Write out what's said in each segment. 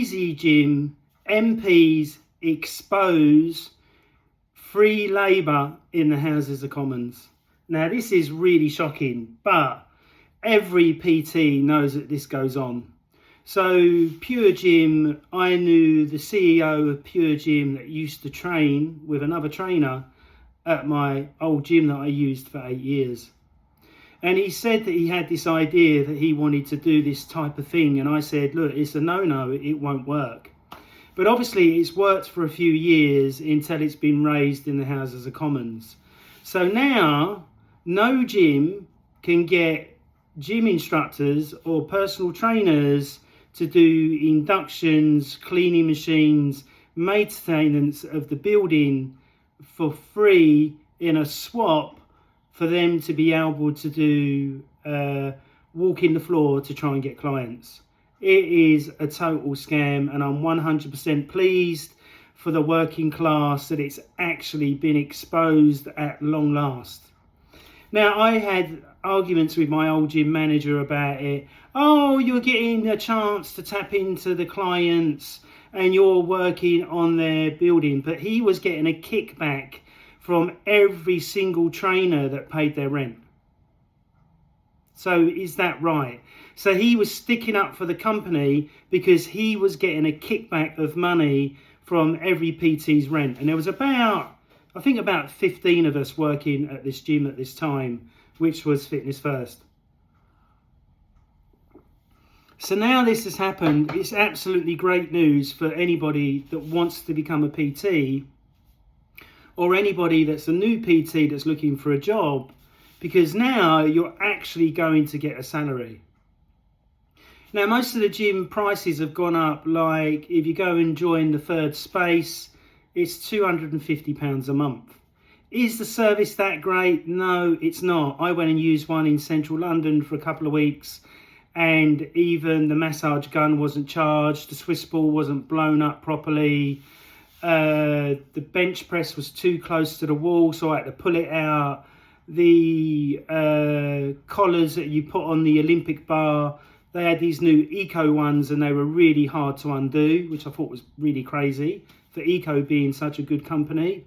Easy Gym MPs expose free labour in the Houses of Commons. Now this is really shocking, but every PT knows that this goes on. So PureGym, I knew the CEO of PureGym that used to train with another trainer at my old gym that I used for 8 years. And he said that he had this idea that he wanted to do this type of thing. And I said, look, it's a no-no, it won't work. But obviously it's worked for a few years until it's been raised in the Houses of Commons. So now no gym can get gym instructors or personal trainers to do inductions, cleaning machines, maintenance of the building for free in a swap for them to be able to do walking the floor to try and get clients. It is a total scam, and I'm 100% pleased for the working class that it's actually been exposed at long last. Now, I had arguments with my old gym manager about it. Oh, you're getting a chance to tap into the clients and you're working on their building. But he was getting a kickback from every single trainer that paid their rent. So is that right? So he was sticking up for the company because he was getting a kickback of money from every PT's rent. And there was about 15 of us working at this gym at this time, which was Fitness First. So now this has happened. It's absolutely great news for anybody that wants to become a PT, or anybody that's a new PT that's looking for a job, because now you're actually going to get a salary. Now, most of the gym prices have gone up. Like if you go and join the Third Space, it's £250 a month. Is the service that great? No, it's not. I went and used one in central London for a couple of weeks, and even the massage gun wasn't charged. The Swiss ball wasn't blown up properly. The bench press was too close to the wall, so I had to pull it out. The collars that you put on the Olympic bar, they had these new Eco ones, and they were really hard to undo, which I thought was really crazy for Eco being such a good company.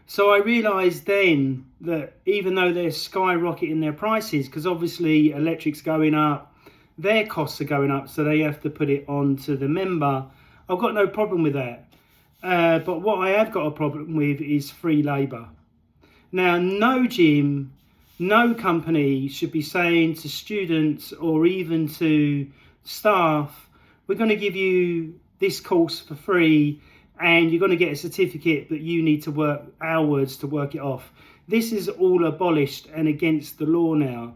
So I realised then that even though they're skyrocketing their prices, because obviously electric's going up, their costs are going up, so they have to put it on to the member. I've got no problem with that. But what I have got a problem with is free labour. Now, no gym, no company should be saying to students or even to staff, we're going to give you this course for free and you're going to get a certificate, but you need to work hours to work it off. This is all abolished and against the law now.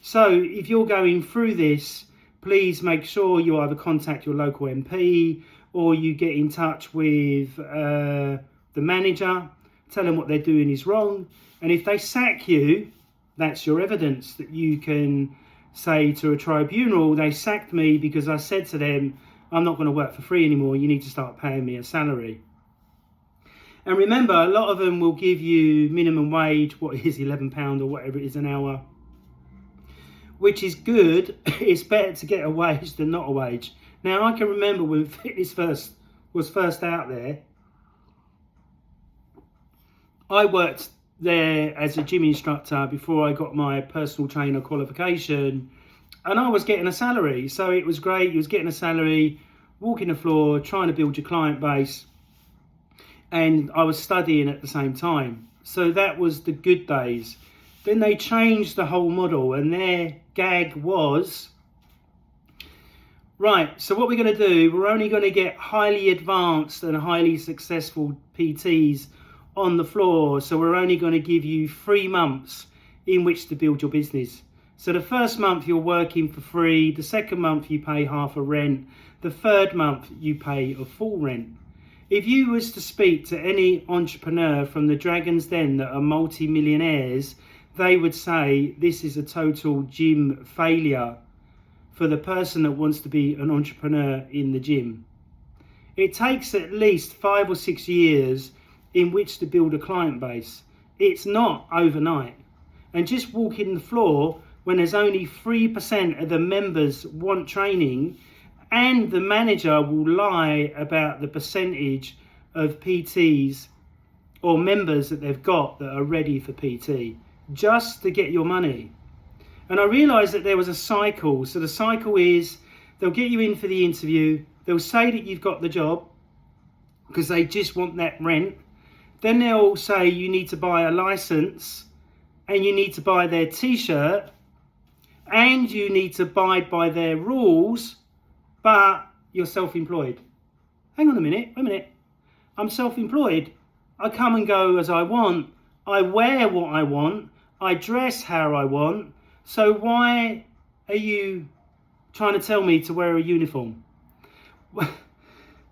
So if you're going through this, please make sure you either contact your local MP or you get in touch with the manager, tell them what they're doing is wrong. And if they sack you, that's your evidence that you can say to a tribunal, they sacked me because I said to them, I'm not going to work for free anymore. You need to start paying me a salary. And remember, a lot of them will give you minimum wage, what is £11 or whatever it is an hour, which is good. It's better to get a wage than not a wage. Now, I can remember when Fitness First was first out there, I worked there as a gym instructor before I got my personal trainer qualification, and I was getting a salary. So it was great. You was getting a salary, walking the floor, trying to build your client base, and I was studying at the same time. So that was the good days. Then they changed the whole model, and their gag was, right, so what we're going to do, we're only going to get highly advanced and highly successful PTs on the floor. So we're only going to give you 3 months in which to build your business. So the first month you're working for free. The second month you pay half a rent. The third month you pay a full rent. If you was to speak to any entrepreneur from the Dragon's Den that are multi-millionaires, they would say this is a total gym failure for the person that wants to be an entrepreneur in the gym. It takes at least 5 or 6 years in which to build a client base. It's not overnight. And just walking the floor when there's only 3% of the members want training And the manager will lie about the percentage of PTs or members that they've got that are ready for PT, just to get your money. And I realised that there was a cycle. So the cycle is, they'll get you in for the interview, they'll say that you've got the job because they just want that rent. Then they'll say you need to buy a licence, and you need to buy their t-shirt, and you need to abide by their rules, but you're self-employed. Hang on a minute, wait a minute. I'm self-employed. I come and go as I want. I wear what I want. I dress how I want. So why are you trying to tell me to wear a uniform?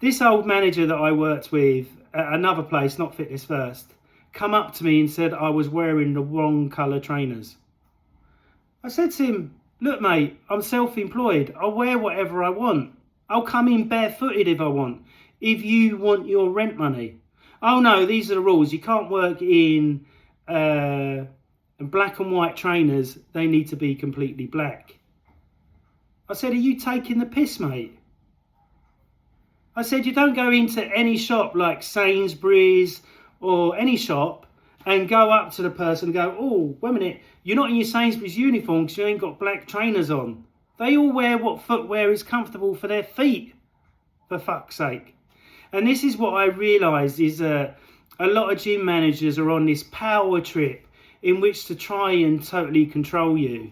This old manager that I worked with at another place, not Fitness First, come up to me and said I was wearing the wrong colour trainers. I said to him, look mate, I'm self-employed. I'll wear whatever I want. I'll come in barefooted if I want, if you want your rent money. Oh no, these are the rules. You can't work in black and white trainers. They need to be completely black. I said, are you taking the piss, mate? I said, you don't go into any shop like Sainsbury's or any shop and go up to the person and go, oh, wait a minute, you're not in your Sainsbury's uniform because you ain't got black trainers on. They all wear what footwear is comfortable for their feet, for fuck's sake. And this is what I realised is a lot of gym managers are on this power trip in which to try and totally control you.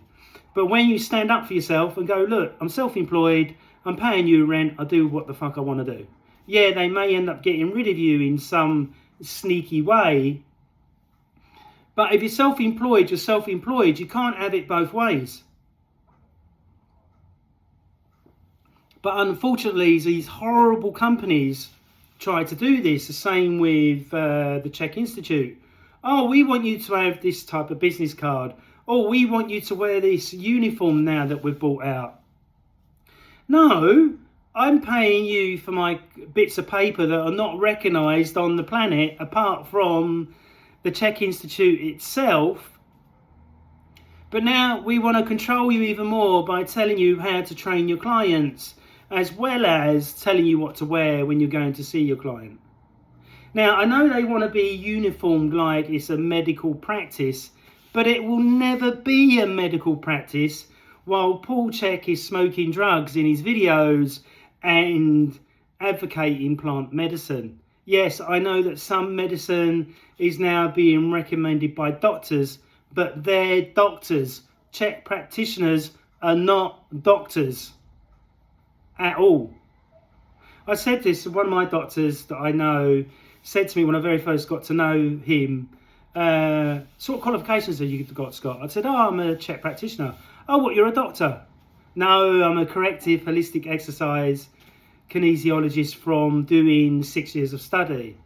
But when you stand up for yourself and go, look, I'm self-employed, I'm paying you rent, I do what the fuck I want to do. Yeah, they may end up getting rid of you in some sneaky way. But if you're self-employed, you're self-employed. You can't have it both ways. But unfortunately, these horrible companies try to do this. The same with the chekinstitute. Oh, we want you to have this type of business card. Oh, we want you to wear this uniform now that we've bought out. No, I'm paying you for my bits of paper that are not recognised on the planet apart from the chekinstitute itself. But now we want to control you even more by telling you how to train your clients, as well as telling you what to wear when you're going to see your client. Now, I know they want to be uniformed like it's a medical practice, but it will never be a medical practice while PAULCHEK is smoking drugs in his videos and advocating plant medicine. Yes, I know that some medicine is now being recommended by doctors, but they're doctors. Chek practitioners are not doctors at all. I said this to one of my doctors that I know, said to me when I very first got to know him, sort of qualifications have you got, Scott? I said, oh, I'm a Chek practitioner. Oh, what, you're a doctor? No, I'm a corrective holistic exercise kinesiologist from doing 6 years of study.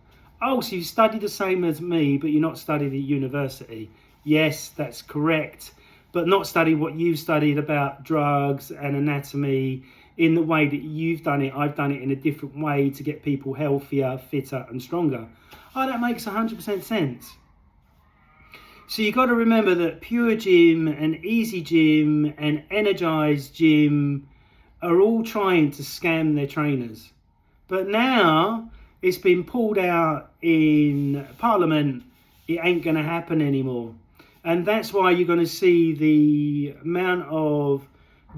Oh, so you studied the same as me, but you're not studied at university. Yes, that's correct. But not study what you've studied about drugs and anatomy in the way that you've done it. I've done it in a different way to get people healthier, fitter and stronger. Oh, that makes 100% sense. So you've got to remember that PureGym and Easy Gym and Energized Gym are all trying to scam their trainers. But now it's been pulled out in Parliament. It ain't going to happen anymore. And that's why you're going to see the amount of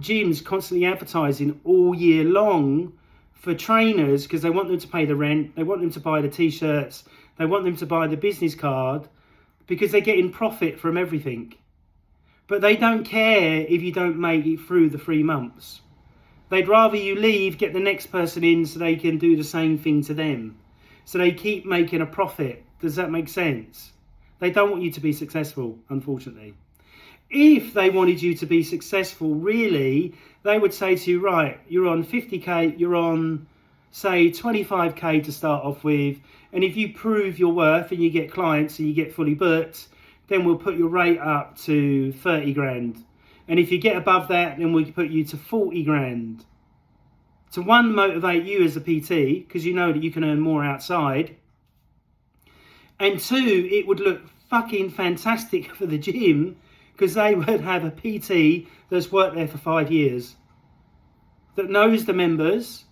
gyms constantly advertising all year long for trainers, because they want them to pay the rent, they want them to buy the t-shirts, they want them to buy the business card, because they're getting profit from everything. But they don't care if you don't make it through the 3 months. They'd rather you leave, get the next person in so they can do the same thing to them. So they keep making a profit. Does that make sense? They don't want you to be successful, unfortunately. If they wanted you to be successful, really, they would say to you, right, you're on 50k, you're on, say, 25k to start off with. And if you prove your worth and you get clients and you get fully booked, then we'll put your rate up to 30 grand. And if you get above that, then we put you to 40 grand. To one, motivate you as a PT, because you know that you can earn more outside. And two, it would look fucking fantastic for the gym, because they would have a PT that's worked there for 5 years. that knows the members,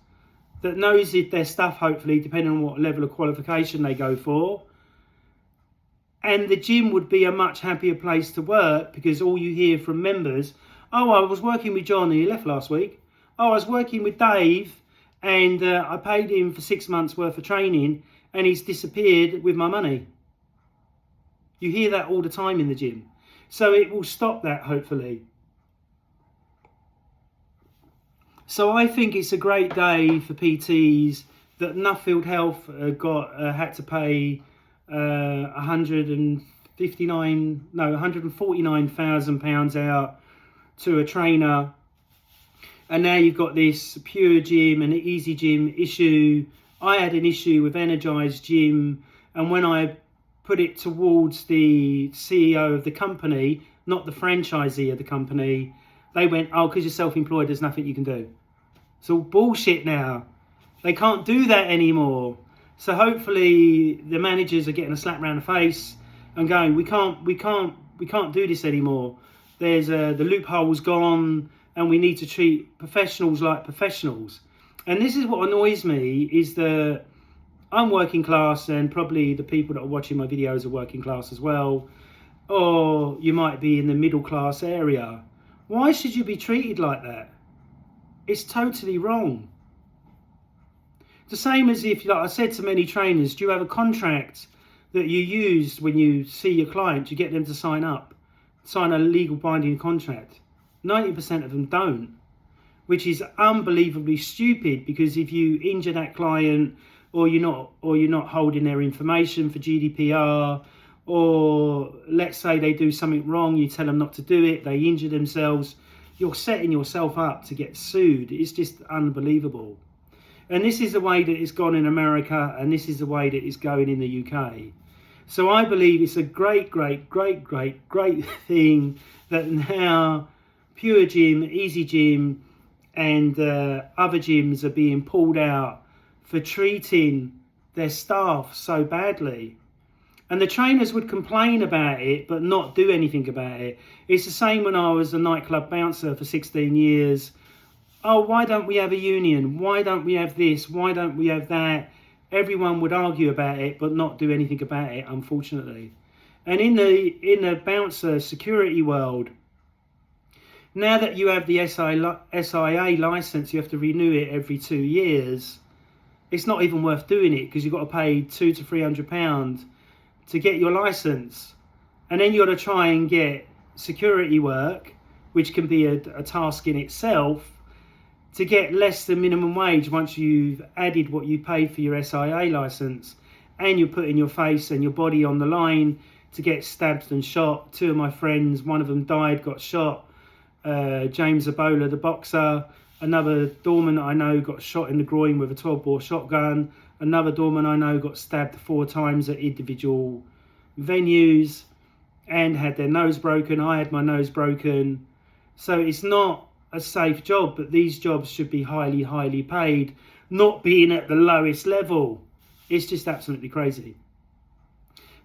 that knows if their stuff, hopefully, depending on what level of qualification they go for. And the gym would be a much happier place to work, because all you hear from members, oh, I was working with John and he left last week. Oh, I was working with Dave and I paid him for 6 months worth of training and he's disappeared with my money. You hear that all the time in the gym. So it will stop that, hopefully. So I think it's a great day for PTs that Nuffield Health had to pay £149,000 out to a trainer, and now you've got this PureGym and Easy Gym issue. I had an issue with Energized Gym, and when I put it towards the CEO of the company, not the franchisee of the company, they went, oh, because you're self-employed, there's nothing you can do. It's all bullshit now. They can't do that anymore. So hopefully the managers are getting a slap round the face and going, we can't do this anymore. There's the loophole's gone, and we need to treat professionals like professionals. And this is what annoys me, is that I'm working class, and probably the people that are watching my videos are working class as well, or you might be in the middle class area. Why should you be treated like that? It's totally wrong. The same as if, like I said to many trainers, do you have a contract that you use when you see your client? You get them to sign a legal binding contract. 90% of them don't, which is unbelievably stupid, because if you injure that client, or you're not holding their information for GDPR, or let's say they do something wrong, you tell them not to do it, they injure themselves, you're setting yourself up to get sued. It's just unbelievable. And this is the way that it's gone in America, and this is the way that it's going in the UK. So I believe it's a great thing that now PureGym, Easy Gym, and other gyms are being pulled out for treating their staff so badly. And the trainers would complain about it, but not do anything about it. It's the same when I was a nightclub bouncer for 16 years. Oh, why don't we have a union? Why don't we have this? Why don't we have that? Everyone would argue about it, but not do anything about it, unfortunately. And in the bouncer security world, now that you have the SIA license, you have to renew it every 2 years. It's not even worth doing it, because you've got to pay £200 to £300 to get your license. And then you've got to try and get security work, which can be a task in itself, to get less than minimum wage once you've added what you paid for your SIA license, and you're putting your face and your body on the line to get stabbed and shot. 2 of my friends, one of them died, got shot. James Ebola, the boxer. Another doorman I know got shot in the groin with a 12-bore shotgun. Another doorman I know got stabbed 4 times at individual venues and had their nose broken. I had my nose broken. So it's not a safe job, but these jobs should be highly paid, not being at the lowest level. It's just absolutely crazy.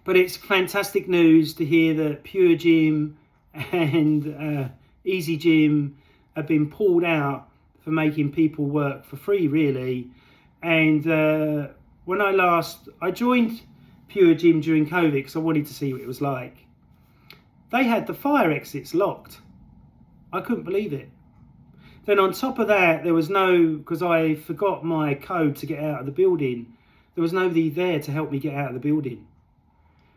But it's fantastic news to hear that PureGym and Easy Gym have been pulled out for making people work for free, really. And when I joined PureGym during COVID, because I wanted to see what it was like, they had the fire exits locked. I couldn't believe it. Then on top of that, there was because I forgot my code to get out of the building, there was nobody there to help me get out of the building.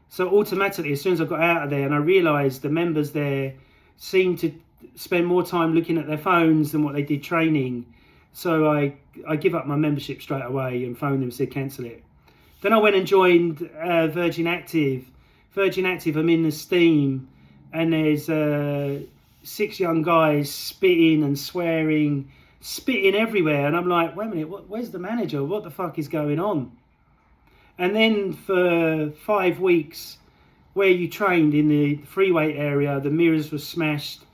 So automatically, as soon as I got out of there, and I realised the members there seemed to spend more time looking at their phones than what they did training. So I give up my membership straight away and phoned them and said cancel it. Then I went and joined Virgin Active. Virgin Active, I'm in the steam, and there's 6 young guys spitting and swearing, spitting everywhere. And I'm like, wait a minute, where's the manager? What the fuck is going on? And then for 5 weeks, where you trained in the free weight area, the mirrors were smashed,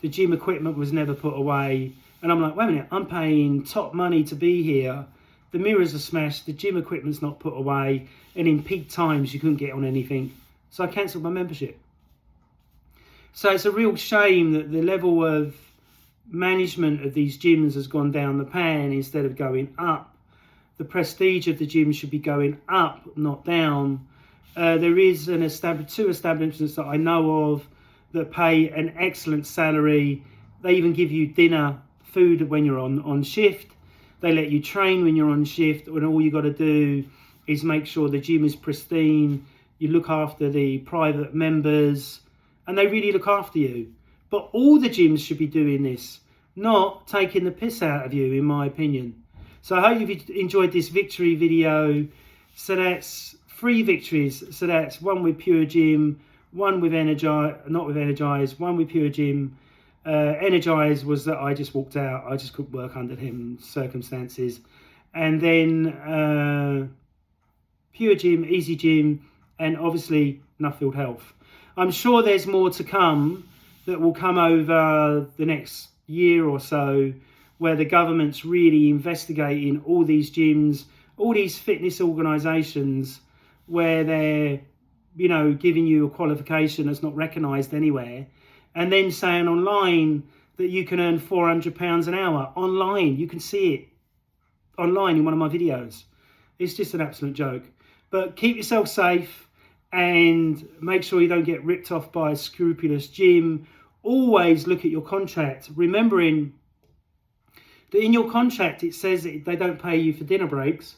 the gym equipment was never put away. And I'm like, wait a minute, I'm paying top money to be here. The mirrors are smashed, the gym equipment's not put away, and in peak times you couldn't get on anything. So I cancelled my membership. So it's a real shame that the level of management of these gyms has gone down the pan instead of going up. The prestige of the gym should be going up, not down. There is two establishments that I know of that pay an excellent salary. They even give you dinner, food when you're on shift. They let you train when you're on shift, and all you got to do is make sure the gym is pristine. You look after the private members, and they really look after you. But all the gyms should be doing this, not taking the piss out of you, in my opinion. So I hope you've enjoyed this victory video. So that's 3 victories. So that's one with PureGym, one with Energize, one with PureGym. Energize was that I just walked out. I just couldn't work under him circumstances. And then PureGym, Easy Gym, and obviously Nuffield Health. I'm sure there's more to come that will come over the next year or so, where the government's really investigating all these gyms, all these fitness organisations, where they're, giving you a qualification that's not recognised anywhere, and then saying online that you can earn £400 an hour online. You can see it online in one of my videos. It's just an absolute joke. But keep yourself safe and make sure you don't get ripped off by a scrupulous gym. Always look at your contract, remembering that in your contract it says that they don't pay you for dinner breaks.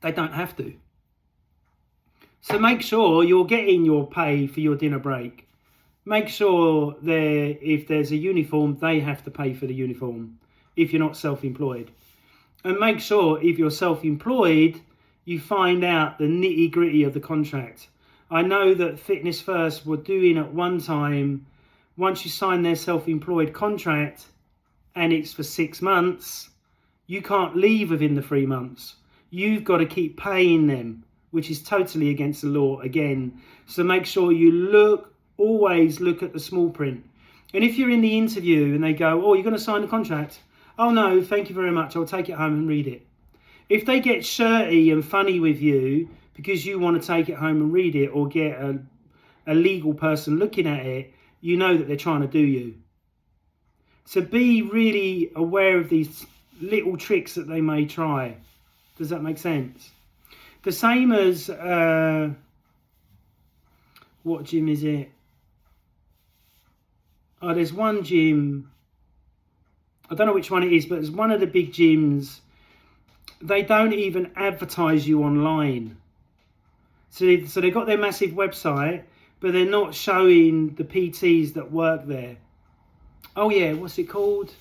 They don't have to. So make sure you're getting your pay for your dinner break. Make sure that if there's a uniform, they have to pay for the uniform if you're not self-employed. And make sure if you're self-employed, you find out the nitty-gritty of the contract. I know that Fitness First were doing at one time, once you sign their self-employed contract and it's for 6 months, you can't leave within the 3 months. You've got to keep paying them, which is totally against the law again. So make sure you always look at the small print. And if you're in the interview and they go, oh, you're going to sign the contract? Oh no, thank you very much. I'll take it home and read it. If they get shirty and funny with you because you want to take it home and read it, or get a legal person looking at it, you know that they're trying to do you. So be really aware of these little tricks that they may try. Does that make sense? The same as, what gym is it? Oh, there's one gym, I don't know which one it is, but it's one of the big gyms. They don't even advertise you online. So they've got their massive website, but they're not showing the PTs that work there. Oh yeah, what's it called?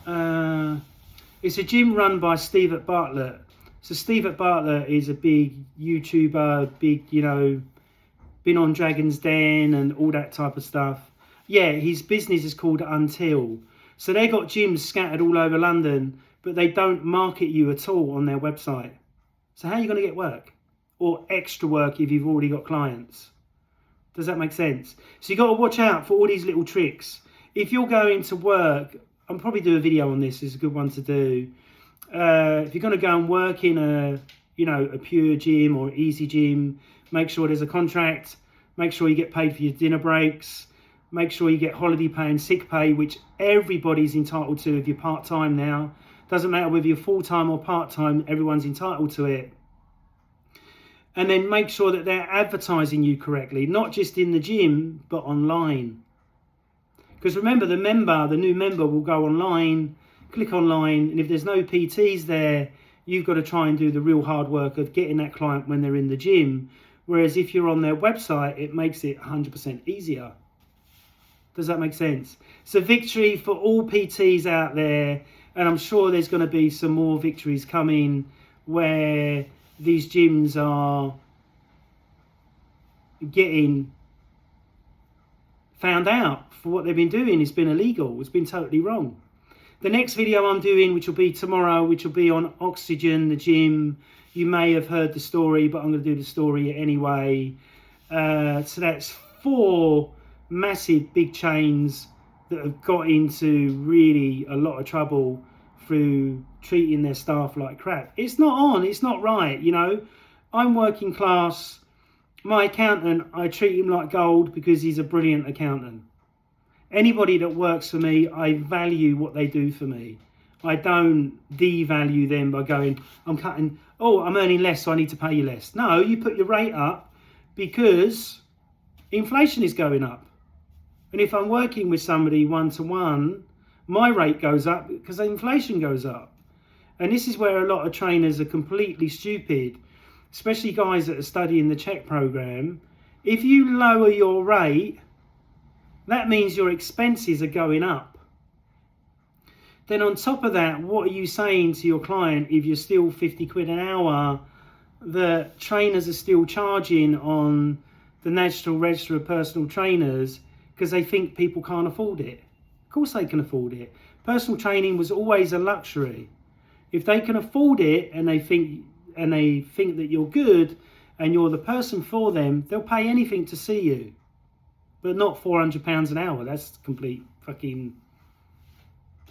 It's a gym run by Steve at Bartlett. So Steve at Bartlett is a big YouTuber, been on Dragon's Den and all that type of stuff. Yeah, his business is called Until. So they got gyms scattered all over London, but they don't market you at all on their website. So how are you going to get work? Or extra work if you've already got clients? Does that make sense? So you've got to watch out for all these little tricks. If you're going to work, I'll probably do a video on this, it's a good one to do. If you're going to go and work in a PureGym or Easy Gym, make sure there's a contract, make sure you get paid for your dinner breaks, make sure you get holiday pay and sick pay, which everybody's entitled to if you're part-time now. Doesn't matter whether you're full-time or part-time, everyone's entitled to it. And then make sure that they're advertising you correctly, not just in the gym, but online. Because remember, the new member will go online, click online, and if there's no PTs there, you've got to try and do the real hard work of getting that client when they're in the gym. Whereas if you're on their website, it makes it 100% easier. Does that make sense? So victory for all PTs out there, and I'm sure there's going to be some more victories coming where these gyms are getting found out for what they've been doing. It's been illegal. It's been totally wrong. The next video I'm doing, which will be tomorrow, which will be on Oxygen, the gym. You may have heard the story, but I'm going to do the story anyway. So that's 4 massive big chains that have got into really a lot of trouble through treating their staff like crap. It's not on, it's not right, I'm working class. My accountant, I treat him like gold because he's a brilliant accountant. Anybody that works for me, I value what they do for me. I don't devalue them by going, I'm earning less, so I need to pay you less. No, you put your rate up because inflation is going up. And if I'm working with somebody one-to-one, my rate goes up because inflation goes up. And this is where a lot of trainers are completely stupid, especially guys that are studying the Chek program. If you lower your rate, that means your expenses are going up. Then on top of that, what are you saying to your client if you're still 50 quid an hour that trainers are still charging on the National Register of Personal Trainers because they think people can't afford it? Of course they can afford it. Personal training was always a luxury. If they can afford it and they think that you're good and you're the person for them, they'll pay anything to see you. But not £400 an hour. That's complete fucking...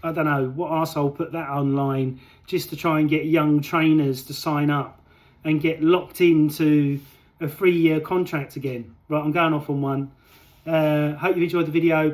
I don't know what arsehole put that online just to try and get young trainers to sign up and get locked into a 3-year contract again. Right, I'm going off on one. Hope you enjoyed the video.